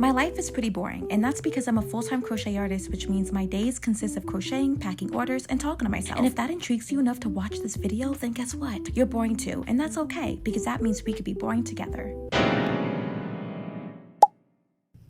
My life is pretty boring, and that's because I'm a full-time crochet artist, which means my days consist of crocheting, packing orders, and talking to myself. And if that intrigues you enough to watch this video, then guess what? You're boring too, and that's okay, because that means we could be boring together.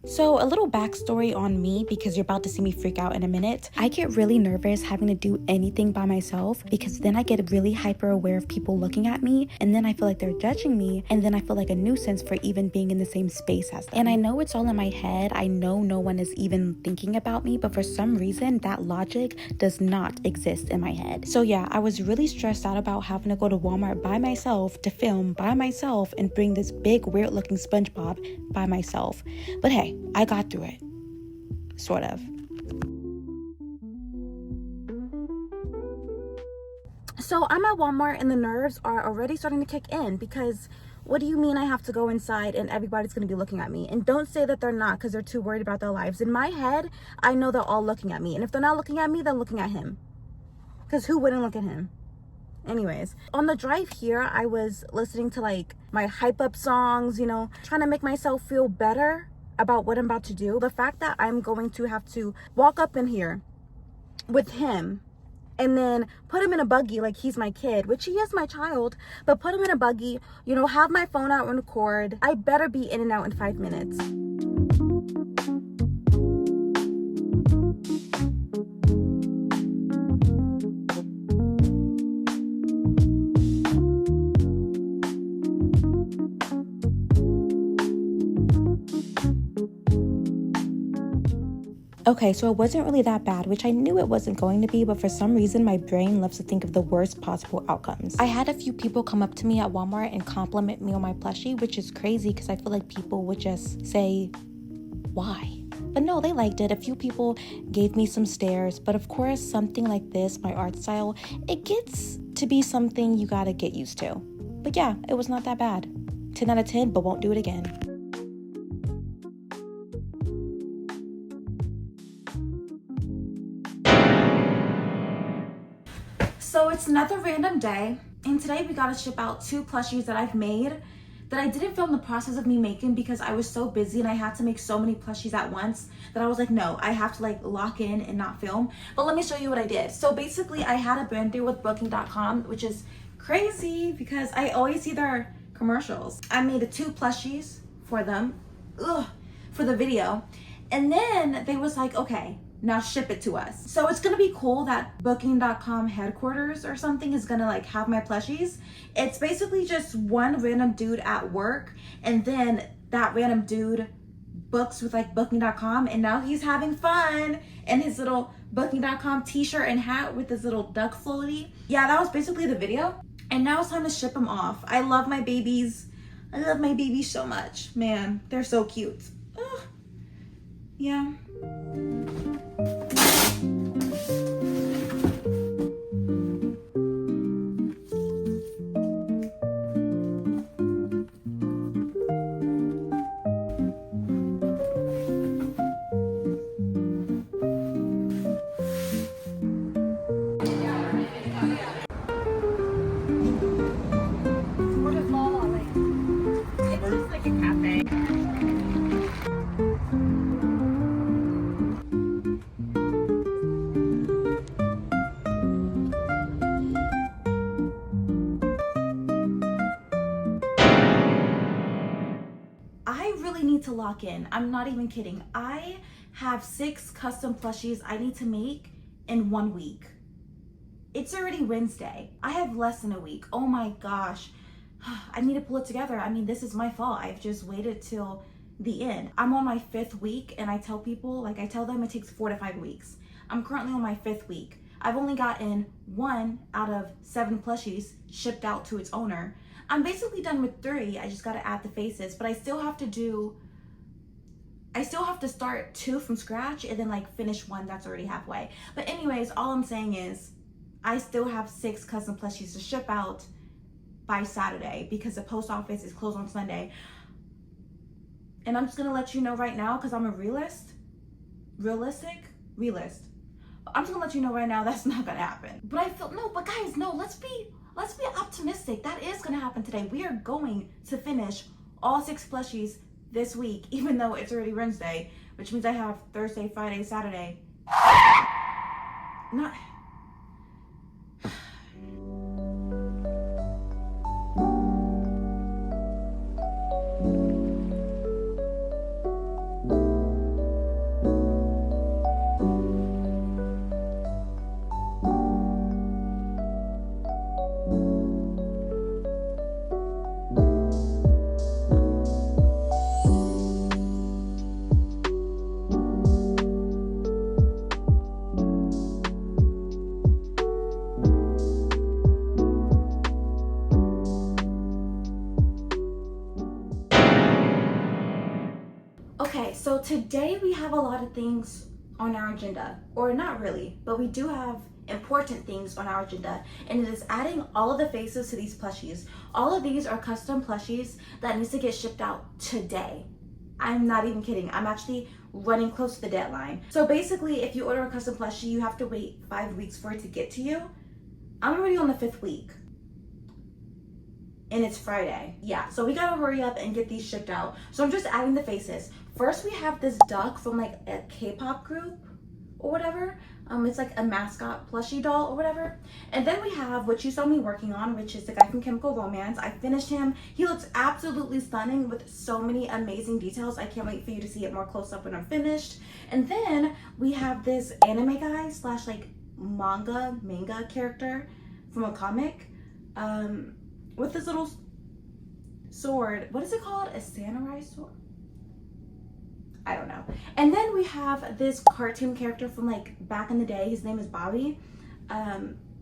So a little backstory on me, because you're about to see me freak out in a minute. I get really nervous having to do anything by myself, because then I get really hyper aware of people looking at me, and then I feel like they're judging me, and then I feel like a nuisance for even being in the same space as them. And I know it's all in my head. I know no one is even thinking about me, but for some reason that logic does not exist in my head. So yeah, I was really stressed out about having to go to Walmart by myself to film by myself and bring this big weird looking SpongeBob by myself. But hey, I got through it. Sort of. So I'm at Walmart and the nerves are already starting to kick in, because what do you mean I have to go inside and everybody's going to be looking at me? And don't say that they're not, because they're too worried about their lives. In my head, I know they're all looking at me. And if they're not looking at me, they're looking at him. Because who wouldn't look at him? Anyways, on the drive here, I was listening to like my hype up songs, you know, trying to make myself feel better about what I'm about to do. The fact that I'm going to have to walk up in here with him and then put him in a buggy like he's my kid, which he is my child, but put him in a buggy, you know, have my phone out and record. I better be in and out in 5 minutes. Okay, so it wasn't really that bad, which I knew it wasn't going to be, but for some reason my brain loves to think of the worst possible outcomes. I had a few people come up to me at Walmart and compliment me on my plushie, which is crazy because I feel like people would just say, why? But no, they liked it. A few people gave me some stares, but of course something like this, my art style, it gets to be something you gotta get used to. But yeah, it was not that bad. 10 out of 10, but won't do it again. So it's another random day, and today we gotta ship out 2 plushies that I've made that I didn't film the process of me making because I was so busy and I had to make so many plushies at once that I was like, no, I have to like lock in and not film. But let me show you what I did. So basically I had a brand deal with booking.com, which is crazy because I always see their commercials. I made 2 plushies for them, for the video. And then they was like, okay, now ship it to us. So it's gonna be cool that booking.com headquarters or something is gonna like have my plushies. It's basically just one random dude at work, and then that random dude books with like booking.com, and now he's having fun in his little booking.com t-shirt and hat with his little duck floaty. Yeah, that was basically the video. And now it's time to ship them off. I love my babies. I love my babies so much. Man, they're so cute. Ugh. Yeah. To lock in. I'm not even kidding. I have 6 custom plushies I need to make in 1 week. It's already Wednesday. I have less than a week. Oh my gosh. I need to pull it together. I mean, this is my fault. I've just waited till the end. I'm on my 5th week, and I tell people, like I tell them it takes 4 to 5 weeks. I'm currently on my 5th week. I've only gotten 1 out of 7 plushies shipped out to its owner. I'm basically done with 3. I just got to add the faces, but I still have to start 2 from scratch and then like finish 1 that's already halfway. But anyways, all I'm saying is I still have 6 custom plushies to ship out by Saturday because the post office is closed on Sunday. And I'm just gonna let you know right now, because I'm a realist. I'm just gonna let you know right now that's not gonna happen. But I feel, no, but guys, no, let's be optimistic. That is gonna happen today. We are going to finish all 6 plushies this week, even though it's already Wednesday, which means I have Thursday, Friday, Saturday. Not... Okay, so today we have a lot of things on our agenda, or not really, but we do have important things on our agenda, and it is adding all of the faces to these plushies. All of these are custom plushies that needs to get shipped out today. I'm not even kidding. I'm actually running close to the deadline. So basically, if you order a custom plushie, you have to wait 5 weeks for it to get to you. I'm already on the 5th week. And it's Friday. Yeah, so we gotta hurry up and get these shipped out. So I'm just adding the faces. First, we have this duck from like a K-pop group or whatever. It's like a mascot plushie doll or whatever. And then we have what you saw me working on, which is the guy from Chemical Romance. I finished him. He looks absolutely stunning with so many amazing details. I can't wait for you to see it more close up when I'm finished. And then we have this anime guy slash like manga character from a comic. With this little sword. What is it called? A samurai sword? I don't know. And then we have this cartoon character from like back in the day. His name is Bobby.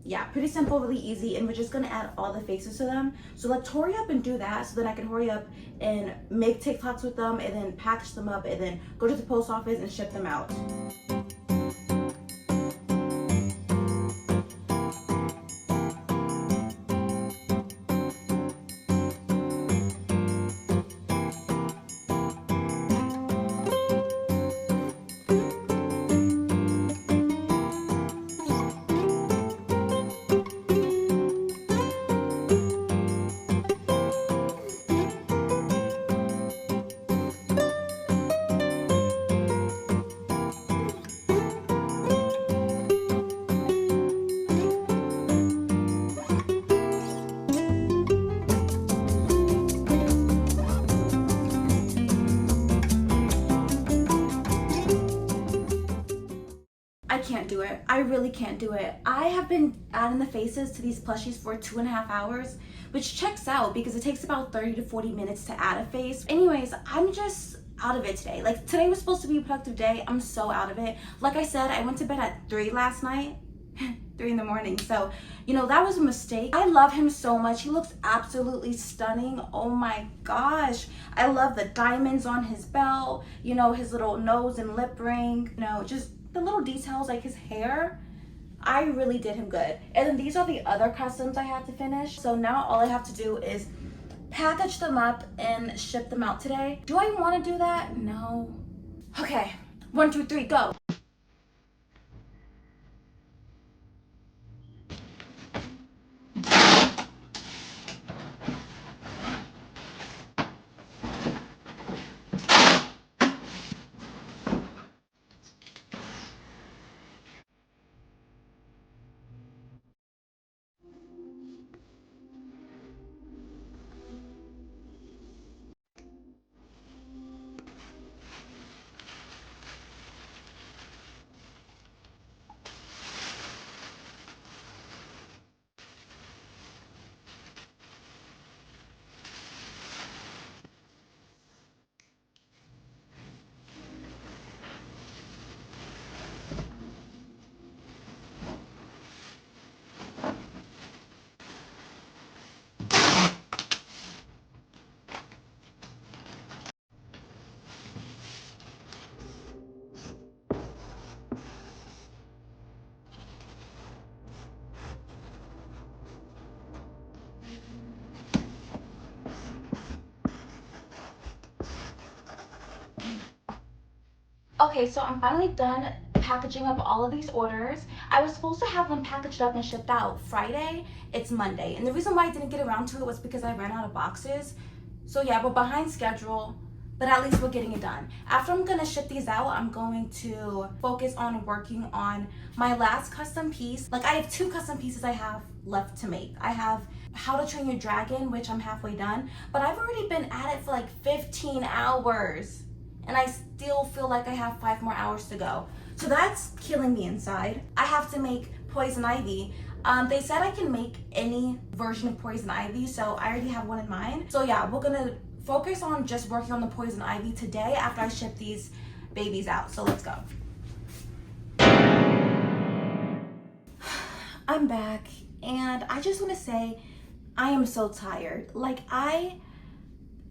Yeah, pretty simple, really easy, and we're just gonna add all the faces to them. So let's hurry up and do that so then I can hurry up and make TikToks with them and then package them up and then go to the post office and ship them out. Can't do it. I really can't do it. I have been adding the faces to these plushies for 2.5 hours, which checks out because it takes about 30 to 40 minutes to add a face. Anyways, I'm just out of it today. Like, today was supposed to be a productive day. I'm so out of it. Like I said, I went to bed at 3 last night. 3 in the morning. So, you know, that was a mistake. I love him so much. He looks absolutely stunning. Oh my gosh. I love the diamonds on his belt, you know, his little nose and lip ring, you know, just the little details like his hair. I really did him good. And then these are the other customs I had to finish. So now all I have to do is package them up and ship them out today. Do I want to do that? No. Okay, 1, 2, 3, go. Okay, so I'm finally done packaging up all of these orders. I was supposed to have them packaged up and shipped out Friday. It's Monday. And the reason why I didn't get around to it was because I ran out of boxes. So yeah, we're behind schedule. but at least we're getting it done. After I'm gonna ship these out, I'm going to focus on working on my last custom piece. Like, I have 2 custom pieces I have left to make. I have How to Train Your Dragon, which I'm halfway done, but I've already been at it for like 15 hours and I still feel like I have 5 more hours to go. So that's killing me inside. I have to make Poison Ivy. They said I can make any version of Poison Ivy, so I already have one in mind. So yeah, we're gonna focus on just working on the Poison Ivy today after I ship these babies out. So let's go. I'm back, and I just want to say I am so tired. Like, I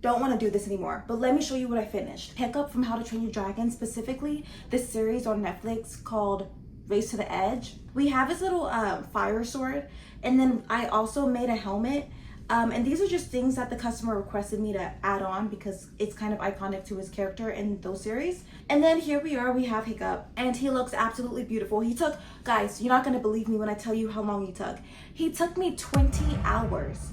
don't want to do this anymore, but let me show you what I finished. Pick up from How to Train Your Dragon, specifically this series on Netflix called Race to the Edge. We have this little fire sword, and then I also made a helmet. And these are just things that the customer requested me to add on because it's kind of iconic to his character in those series. And then here we are, we have Hiccup, and he looks absolutely beautiful. He took, guys, you're not gonna believe me when I tell you how long he took. He took me 20 hours.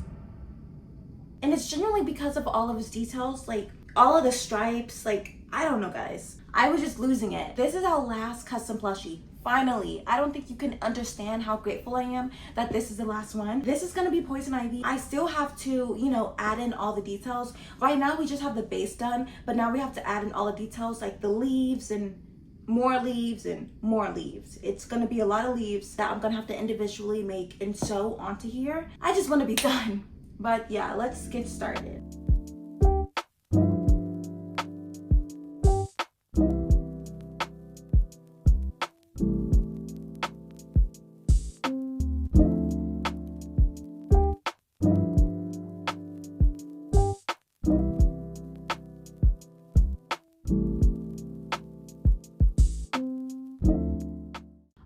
And it's generally because of all of his details, like all of the stripes, like, I don't know, guys. I was just losing it. This is our last custom plushie. Finally, I don't think you can understand how grateful I am that this is the last one. This is gonna be Poison Ivy. I still have to, you know, add in all the details. Right now we just have the base done, but now we have to add in all the details like the leaves and more leaves and more leaves. It's gonna be a lot of leaves that I'm gonna have to individually make and sew onto here. I just wanna be done. But yeah, let's get started.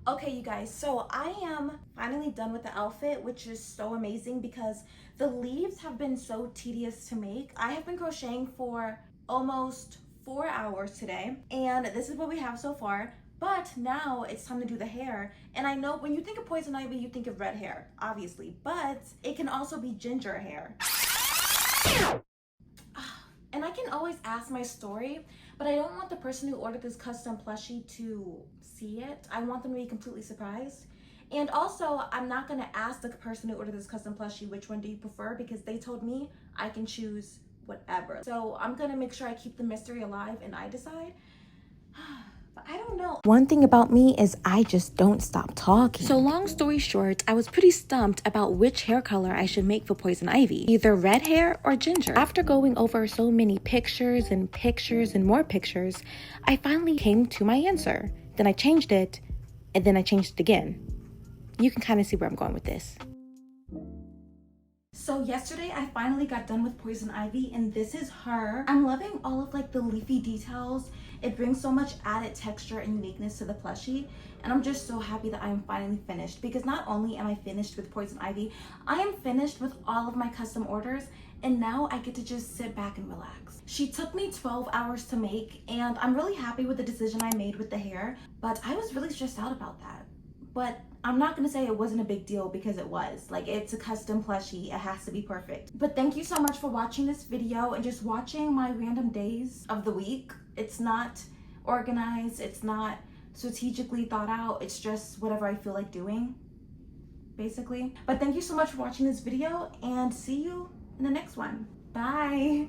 Okay, you guys, so I am finally done with the outfit, which is so amazing because the leaves have been so tedious to make. I have been crocheting for almost 4 hours today, and this is what we have so far. But now it's time to do the hair. And I know when you think of Poison Ivy, you think of red hair, obviously, but it can also be ginger hair. And I can always ask my story, but I don't want the person who ordered this custom plushie to see it. I want them to be completely surprised. And also, I'm not gonna ask the person who ordered this custom plushie which one do you prefer, because they told me I can choose whatever. So I'm gonna make sure I keep the mystery alive and I decide. But I don't know. One thing about me is I just don't stop talking. So long story short, I was pretty stumped about which hair color I should make for Poison Ivy. Either red hair or ginger. After going over so many pictures and pictures and more pictures, I finally came to my answer. Then I changed it, and then I changed it again. You can kind of see where I'm going with this. So yesterday I finally got done with Poison Ivy, and this is her. I'm loving all of like the leafy details. It brings so much added texture and uniqueness to the plushie, and I'm just so happy that I'm finally finished, because not only am I finished with Poison Ivy, I am finished with all of my custom orders, and now I get to just sit back and relax. She took me 12 hours to make, and I'm really happy with the decision I made with the hair, but I was really stressed out about that. But I'm not gonna say it wasn't a big deal, because it was. Like, it's a custom plushie, it has to be perfect. But thank you so much for watching this video and just watching my random days of the week. It's not organized, it's not strategically thought out, it's just whatever I feel like doing, basically. But thank you so much for watching this video, and see you in the next one. Bye.